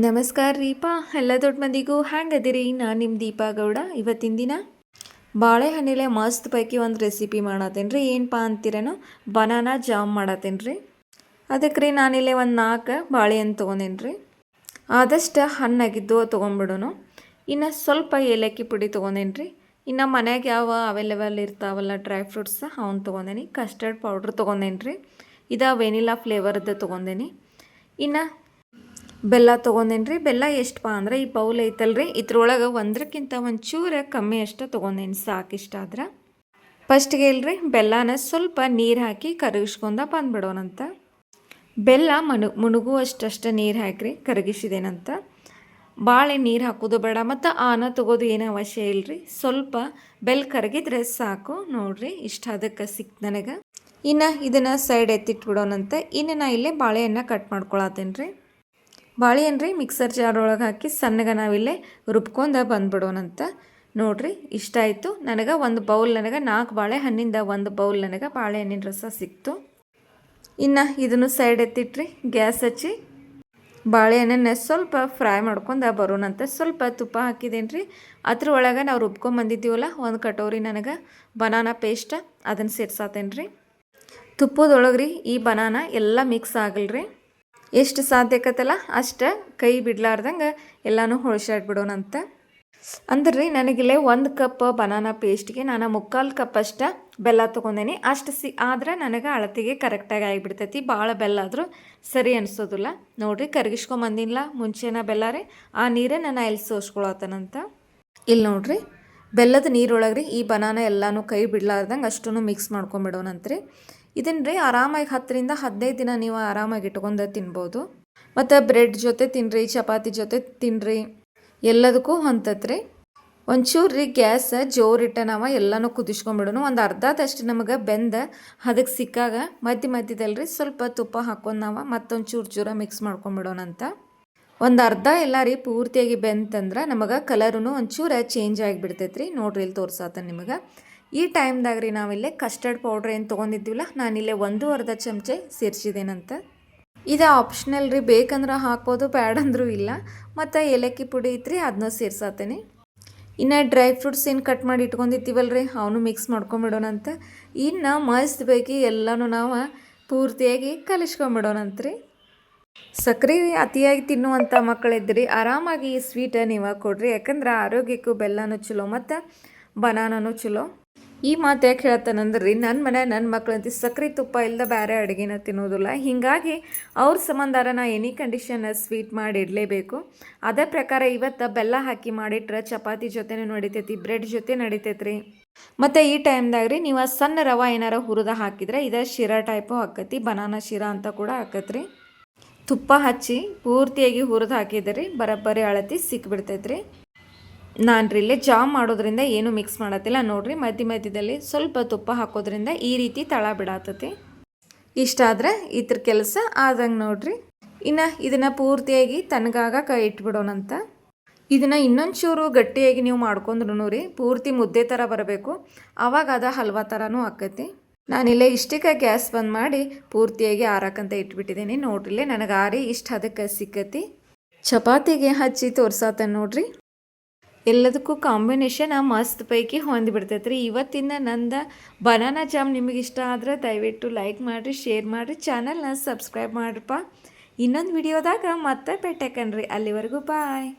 ನಮಸ್ಕಾರ ರೀಪಾ, ಎಲ್ಲ ದೊಡ್ಡ ಮಂದಿಗೂ ಹ್ಯಾಂಗದಿರಿ. ನಾನು ನಿಮ್ಮ ದೀಪಾ ಗೌಡ. ಇವತ್ತಿನ ದಿನ ಬಾಳೆಹಣ್ಣಿಲೆ ಮಸ್ತ್ ಪೈಕಿ ಒಂದು ರೆಸಿಪಿ ಮಾಡತ್ತೇನೆ ರೀ. ಏನಪ್ಪ ಅಂತೀರೇನೋ, ಬನಾನಾ ಜಾಮ್ ಮಾಡತ್ತೇನೆ ರೀ. ಅದಕ್ಕೆ ರೀ ನಾನಿಲ್ಲೇ ಒಂದು 4 ಬಾಳೆಹಣ್ಣು ತೊಗೊಂಡೇನಿ ರೀ. ಆದಷ್ಟು ಹಣ್ಣಾಗಿದ್ದು ತೊಗೊಂಡ್ಬಿಡೋನು. ಇನ್ನು ಸ್ವಲ್ಪ ಏಲಕ್ಕಿ ಪುಡಿ ತೊಗೊಂಡೇನಿ ರೀ. ಇನ್ನು ಮನ್ಯಾಗ ಯಾವ ಅವೈಲೇಬಲ್ ಇರ್ತಾವಲ್ಲ ಡ್ರೈ ಫ್ರೂಟ್ಸ್ ಅವ್ನು ತೊಗೊಂಡೇನಿ. ಕಸ್ಟರ್ಡ್ ಪೌಡ್ರ್ ತೊಗೊಂಡೇನಿ ರೀ. ಇದು ವೆನಿಲಾ ಫ್ಲೇವರ್ದು ತೊಗೊಂಡೇನಿ. ಇನ್ನು ಬೆಲ್ಲ ತೊಗೊಂಡೇನಿ ರೀ. ಬೆಲ್ಲ ಎಷ್ಟಪ್ಪ ಅಂದ್ರೆ ಈ ಬೌಲ್ ಐತಲ್ರಿ, ಇದ್ರೊಳಗೆ ಒಂದಕ್ಕಿಂತ ಒಂಚೂರು ಕಮ್ಮಿ ಅಷ್ಟು ತೊಗೊಂಡೇನಿ, ಸಾಕಿಷ್ಟ ಆದ್ರೆ. ಫಸ್ಟ್ಗೆ ಇಲ್ರಿ ಬೆಲ್ಲನ ಸ್ವಲ್ಪ ನೀರು ಹಾಕಿ ಕರಗಿಸ್ಕೊಂಡ ಬಂದ್ಬಿಡೋಣಂತ. ಬೆಲ್ಲ ಮುಣುಗುವಷ್ಟು ನೀರು ಹಾಕಿರಿ, ಕರಗಿಸಿದೇನಂತ. ಭಾಳ ನೀರು ಹಾಕೋದು ಬೇಡ ಮತ್ತು ಆನ ತಗೋದು ಏನೂ ಅವಶ್ಯ ಇಲ್ಲರಿ. ಸ್ವಲ್ಪ ಬೆಲ್ಲ ಕರಗಿದ್ರೆ ಸಾಕು. ನೋಡಿರಿ ಇಷ್ಟ ಅದಕ್ಕೆ ಸಿಕ್ತು ನನಗೆ. ಇನ್ನು ಇದನ್ನು ಸೈಡ್ ಎತ್ತಿಟ್ಬಿಡೋಣಂತ. ಇನ್ನು ನಾ ಇಲ್ಲೇ ಬಾಳೆಹಣ್ಣು ಕಟ್ ಮಾಡ್ಕೊಳತ್ತೇನೆ ರೀ. ಬಾಳೆಹಣ್ಣು ರೀ ಮಿಕ್ಸರ್ ಜಾರ್ ಒಳಗೆ ಹಾಕಿ ಸಣ್ಣಗೆ ನಾವಿಲ್ಲೇ ರುಬ್ಕೊಂಡು ಬಂದ್ಬಿಡೋಣಂತ. ನೋಡಿರಿ ಇಷ್ಟ ಆಯಿತು ನನಗೆ. ಒಂದು ಬೌಲ್ ನನಗೆ 4 ಬಾಳೆಹಣ್ಣಿಂದ ಒಂದು ಬೌಲ್ ನನಗೆ ಬಾಳೆಹಣ್ಣಿನ ರಸ ಸಿಕ್ತು. ಇನ್ನು ಇದನ್ನು ಸೈಡ್ ಎತ್ತಿಟ್ರಿ, ಗ್ಯಾಸ್ ಹಚ್ಚಿ ಬಾಳೆಹಣ್ಣನ್ನು ಸ್ವಲ್ಪ ಫ್ರೈ ಮಾಡ್ಕೊಂಡು ಬರೋಣಂತ. ಸ್ವಲ್ಪ ತುಪ್ಪ ಹಾಕಿದೇನೆ ರೀ. ಅದ್ರ ಒಳಗೆ ನಾವು ರುಬ್ಕೊಂಬಂದಿದ್ದೀವಲ್ಲ ಒಂದು ಕಟೋರಿ ನನಗೆ ಬನಾನಾ ಪೇಸ್ಟ್, ಅದನ್ನು ಸೇರ್ಸಾತೇನೆ ರೀ. ತುಪ್ಪದೊಳಗೆ ರೀ ಈ ಬನಾನಾ ಎಲ್ಲ ಮಿಕ್ಸ್ ಆಗಲ್ರಿ. ಎಷ್ಟು ಸಾಧ್ಯಕತ್ತಲ್ಲ ಅಷ್ಟು ಕೈ ಬಿಡ್ಲಾರ್ದಂಗೆ ಎಲ್ಲನೂ ಹೊಳ್ಸಾಡ್ಬಿಡೋಣಂತ. ಅಂದ್ರೆ ರೀ ನನಗಿಲ್ಲೇ 1 ಕಪ್ ಬನಾನಾ ಪೇಸ್ಟ್ಗೆ ನಾನು 3/4 ಕಪ್ ಅಷ್ಟು ಬೆಲ್ಲ ತೊಗೊಂಡೇನಿ. ಅಷ್ಟು ಆದ್ರೆ ನನಗೆ ಅಳತೆಗೆ ಕರೆಕ್ಟಾಗಿ ಆಗಿಬಿಡ್ತೈತಿ. ಭಾಳ ಬೆಲ್ಲ ಆದರೂ ಸರಿ ಅನಿಸೋದಿಲ್ಲ. ನೋಡಿರಿ ಕರಗಿಸ್ಕೊಂಬಂದಿಲ್ಲ ಮುಂಚೆನ ಬೆಲ್ಲ ರೀ. ಆ ನೀರೇ ನಾನು ಇಲ್ಲಿ ಸೋಸ್ಕೊಳತ್ತನಂತ. ಇಲ್ಲಿ ನೋಡಿರಿ ಬೆಲ್ಲದ ನೀರೊಳಗೆ ರೀ ಈ ಬನಾನಾ ಎಲ್ಲನೂ ಕೈ ಬಿಡ್ಲಾರ್ದಂಗೆ ಅಷ್ಟೂ ಮಿಕ್ಸ್ ಮಾಡ್ಕೊಂಬಿಡೋಣಂತ್ರಿ. ಇದನ್ನು ರೀ ಆರಾಮಾಗಿ 10 ರಿಂದ 15 ದಿನ ನೀವು ಆರಾಮಾಗಿ ಇಟ್ಕೊಂಡು ತಿನ್ಬೋದು. ಮತ್ತು ಬ್ರೆಡ್ ಜೊತೆ ತಿನ್ನಿರಿ, ಚಪಾತಿ ಜೊತೆ ತಿನ್ನಿರಿ, ಎಲ್ಲದಕ್ಕೂ ಹೊಂತತ್ರಿ. ಒಂಚೂರು ರೀ ಗ್ಯಾಸ್ ಜೋರಿಟ್ಟ ನಾವು ಎಲ್ಲನೂ ಕುದಿಸ್ಕೊಂಬಿಡೋನು. ಒಂದು ಅರ್ಧದಷ್ಟು ನಮಗೆ ಬೆಂದ ಅದಕ್ಕೆ ಸಿಕ್ಕಾಗ ಮಧ್ಯದಲ್ಲಿ ಸ್ವಲ್ಪ ತುಪ್ಪ ಹಾಕ್ಕೊಂಡು ನಾವು ಮತ್ತೊಂದು ಚೂರು ಮಿಕ್ಸ್ ಮಾಡ್ಕೊಂಬಿಡೋಣಂತ. ಒಂದು ಅರ್ಧ ಎಲ್ಲ ರೀ ಪೂರ್ತಿಯಾಗಿ ಬೆಂತಂದ್ರೆ ನಮಗೆ ಕಲರೂ ಒಂಚೂರು ಚೇಂಜ್ ಆಗಿಬಿಡ್ತೈತೆ ರೀ. ನೋಡ್ರಿ ಇಲ್ಲಿ ತೋರ್ಸಾತ ನಿಮಗೆ. ಈ ಟೈಮ್ದಾಗ ರೀ ನಾವಿಲ್ಲೇ ಕಸ್ಟರ್ಡ್ ಪೌಡ್ರ್ ಏನು ತೊಗೊಂಡಿದ್ದೀವಲ್ಲ, ನಾನಿಲ್ಲೇ 1/2 ಚಮಚೆ ಸೇರಿಸಿದೇನಂತ. ಇದು ಆಪ್ಷನಲ್ ರೀ, ಬೇಕಂದ್ರೆ ಹಾಕ್ಬೋದು, ಬ್ಯಾಡಂದ್ರೂ ಇಲ್ಲ. ಮತ್ತು ಏಲಕ್ಕಿ ಪುಡಿ ಐತ್ರಿ, ಅದನ್ನ ಸೇರ್ಸಾತೇನೆ. ಇನ್ನು ಡ್ರೈ ಫ್ರೂಟ್ಸ್ ಏನು ಕಟ್ ಮಾಡಿ ಇಟ್ಕೊಂಡಿರ್ತೀವಲ್ರಿ ಅವನು ಮಿಕ್ಸ್ ಮಾಡ್ಕೊಂಬಿಡೋಣಂತ. ಇನ್ನು ಮಸ್ತ್ ಬೇಕಿ ಎಲ್ಲನೂ ನಾವು ಪೂರ್ತಿಯಾಗಿ ಕಲಿಸ್ಕೊಂಬಿಡೋಣಂತ್ರಿ. ಸಕ್ಕರೆ ಅತಿಯಾಗಿ ತಿನ್ನುವಂಥ ಮಕ್ಕಳಿದ್ರಿ ಆರಾಮಾಗಿ ಈ ಸ್ವೀಟ್ ನೀವು ಕೊಡ್ರಿ. ಯಾಕಂದ್ರೆ ಆರೋಗ್ಯಕ್ಕೂ ಬೆಲ್ಲನೂ ಚಲೋ ಮತ್ತು ಬನಾನೂ ಚಲೋ. ಈ ಮಾತು ಯಾಕೆ ಹೇಳ್ತಾನಂದ್ರೆ ರೀ, ನನ್ನ ಮಕ್ಕಳಂತ ಸಕ್ಕರೆ ತುಪ್ಪ ಇಲ್ಲದ ಬೇರೆ ಅಡುಗೆನ ತಿನ್ನೋದಿಲ್ಲ. ಹೀಗಾಗಿ ಅವ್ರ ಸಂಬಂಧಾರ ನಾ ಎನಿ ಕಂಡೀಷನ್ ಸ್ವೀಟ್ ಮಾಡಿ ಇಡಲೇಬೇಕು. ಅದೇ ಪ್ರಕಾರ ಇವತ್ತು ಬೆಲ್ಲ ಹಾಕಿ ಮಾಡಿಟ್ರೆ ಚಪಾತಿ ಜೊತೆನೂ ನಡಿತೈತಿ, ಬ್ರೆಡ್ ಜೊತೆ ನಡಿತೈತಿ ರೀ. ಮತ್ತು ಈ ಟೈಮ್ದಾಗ ರೀ ನೀವು ಸಣ್ಣ ರವೆ ಏನಾರ ಹುರಿದ ಹಾಕಿದ್ರೆ ಇದು ಶಿರಾ ಟೈಪು ಆಕತಿ, ಬನಾನಾ ಶಿರಾ ಅಂತ ಕೂಡ ಆಕತ್ರಿ. ತುಪ್ಪ ಹಚ್ಚಿ ಪೂರ್ತಿಯಾಗಿ ಹುರಿದು ಹಾಕಿದ್ರಿ ಬರೋಬ್ಬರಿ ಅಳತಿ ಸಿಕ್ಬಿಡ್ತೈತ್ರಿ. ನಾನು ರೀ ಇಲ್ಲೇ ಜಾಮ್ ಮಾಡೋದ್ರಿಂದ ಏನು ಮಿಕ್ಸ್ ಮಾಡತ್ತಿಲ್ಲ. ನೋಡಿರಿ ಮಧ್ಯದಲ್ಲಿ ಸ್ವಲ್ಪ ತುಪ್ಪ ಹಾಕೋದ್ರಿಂದ ಈ ರೀತಿ ತಳ ಬಿಡಾತತಿ. ಇಷ್ಟಾದ್ರೆ ಇದ್ರ ಕೆಲಸ ಆದಂಗೆ ನೋಡಿರಿ. ಇನ್ನು ಇದನ್ನು ಪೂರ್ತಿಯಾಗಿ ತನಗಾಗ ಕೈ ಇಟ್ಬಿಡೋಣಂತ. ಇದನ್ನು ಇನ್ನೊಂಚೂರು ಗಟ್ಟಿಯಾಗಿ ನೀವು ಮಾಡ್ಕೊಂಡ್ರು ರೀ ಪೂರ್ತಿ ಮುದ್ದೆ ಥರ ಬರಬೇಕು. ಆವಾಗ ಅದು ಹಲ್ವಾ ಥರನೂ ಆಕೈತಿ. ನಾನಿಲ್ಲೇ ಇಷ್ಟಕ್ಕೆ ಗ್ಯಾಸ್ ಬಂದ್ ಮಾಡಿ ಪೂರ್ತಿಯಾಗಿ ಆರಾಕಂತ ಇಟ್ಬಿಟ್ಟಿದ್ದೀನಿ. ನೋಡ್ರಿಲ್ಲೇ ನನಗೆ ಆರಿ ಇಷ್ಟು ಅದಕ್ಕೆ ಸಿಕ್ಕತಿ. ಚಪಾತಿಗೆ ಹಚ್ಚಿ ತೋರ್ಸಾತ ನೋಡ್ರಿ. ಎಲ್ಲದಕ್ಕೂ ಕಾಂಬಿನೇಷನ್ ಮಸ್ತ್ ಪೈಕಿ ಹೊಂದಿಬಿಡ್ತೈತೆ ರೀ. ಇವತ್ತಿನ ನಂದು ಬನಾನಾ ಜಾಮ್ ನಿಮಗೆ ಇಷ್ಟ ಆದರೆ ದಯವಿಟ್ಟು ಲೈಕ್ ಮಾಡಿರಿ, ಶೇರ್ ಮಾಡಿರಿ, ಚಾನಲ್ನ ಸಬ್ಸ್ಕ್ರೈಬ್ ಮಾಡಿರಪ್ಪ. ಇನ್ನೊಂದು ವಿಡಿಯೋದಾಗ ಮತ್ತೆ ಭೇಟಿಯಾಕಣ್ರಿ. ಅಲ್ಲಿವರೆಗೂ ಬಾಯ್.